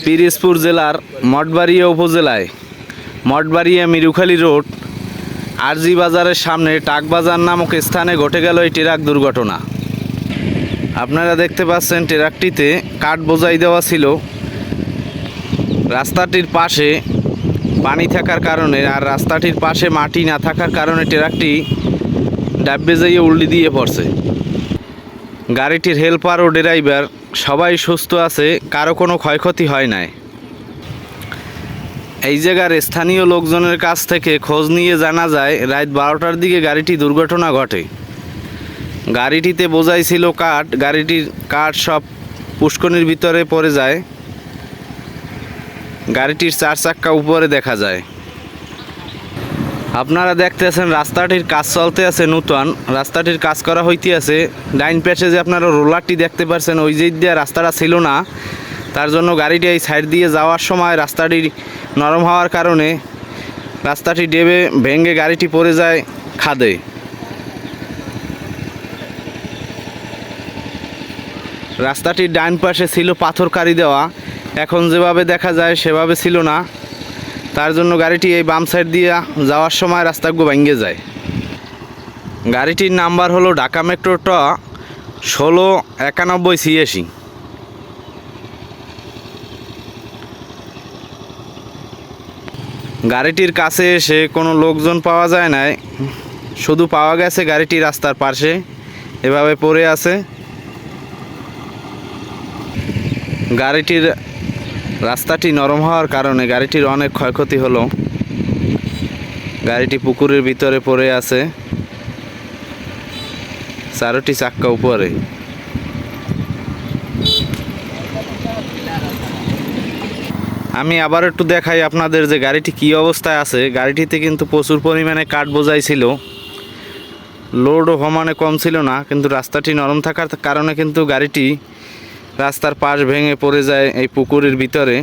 পিরোজপুর জেলার মঠবাড়িয়া উপজেলায় মঠবাড়িয়া মিরুখালী রোড আরজি বাজারের সামনে টাকবাজার নামক স্থানে ঘটে গেল এই ট্রাক দুর্ঘটনা। আপনারা দেখতে পাচ্ছেন ট্রাকটিতে কাঠ বোঝাই দেওয়া ছিল। রাস্তাটির পাশে পানি থাকার কারণে আর রাস্তাটির পাশে মাটি না থাকার কারণে ট্রাকটি ডাব্বে যাইয়ে উল্টি দিয়ে পড়ছে। গাড়িটির হেল্পার ও ড্রাইভার সবাই সুস্থ আছে, কারো কোনো ক্ষয়ক্ষতি হয় নাই। এই জায়গার স্থানীয় লোকজনের কাছ থেকে খোঁজ নিয়ে জানা যায় রাত 12টার দিকে গাড়িটি দুর্ঘটনা ঘটে। গাড়িটিতে বোঝাই ছিল কাঠ, গাড়িটির কাঠ সব পুষ্করিণীর ভিতরে পড়ে যায়। গাড়িটির 4 চাক্কা উপরে দেখা যায়। আপনারা দেখতেছেন রাস্তাটির কাজ চলতে আছে, নূতন রাস্তাটির কাজ করা হইতে আছে। ডাইন পাশে যে আপনারা রোলারটি দেখতে পাচ্ছেন ওই যে দিয়ে রাস্তাটা ছিল না, তার জন্য গাড়িটি এই সাইড দিয়ে যাওয়ার সময় রাস্তাটি নরম হওয়ার কারণে রাস্তাটি ডেবে ভেঙে গাড়িটি পড়ে যায় খাদে। রাস্তাটির ডান পাশে ছিল পাথর কারি দেওয়া, এখন যেভাবে দেখা যায় সেভাবে ছিল না, তার জন্য গাড়িটি এই বাম সাইড দিয়ে যাওয়ার সময় রাস্তাগুলো ভেঙে যায়। গাড়িটির নাম্বার হলো ঢাকা মেট্রো ট 169186। গাড়িটির কাছে এসে কোনো লোকজন পাওয়া যায় নাই, শুধু পাওয়া গেছে গাড়িটি রাস্তার পাশে এভাবে পড়ে আছে। গাড়িটির রাস্তাটি নরম হওয়ার কারণে গাড়িটির অনেক ক্ষয়ক্ষতি হলো। গাড়িটি পুকুরের ভিতরে পড়ে আছে, 4টি চাক্কা উপরে। আমি আবার একটু দেখাই আপনাদের যে গাড়িটি কী অবস্থায় আছে। গাড়িটিতে কিন্তু প্রচুর পরিমাণে কাঠ বোঝাই ছিল, লোডও সমানে কম ছিল না, কিন্তু রাস্তাটি নরম থাকার কারণে কিন্তু গাড়িটি রাস্তার পাশ ভেঙে পড়ে যায় এই পুকুরের ভিতরে।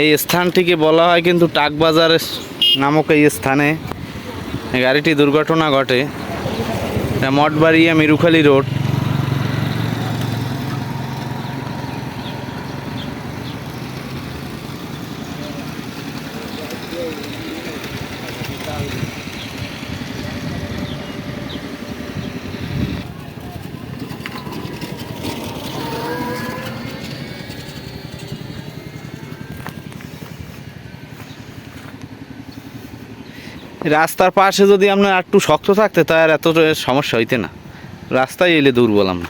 এই স্থানটিকে বলা হয় কিন্তু টাকবাজার নামক এই স্থানে গাড়িটি দুর্ঘটনা ঘটে। মঠবাড়িয়া মিরুখালী রোড। রাস্তার পাশে যদি আপনার একটু শক্ত থাকতে তার এত সমস্যা হইতে না, রাস্তায় এলে দুর্বল আমরা।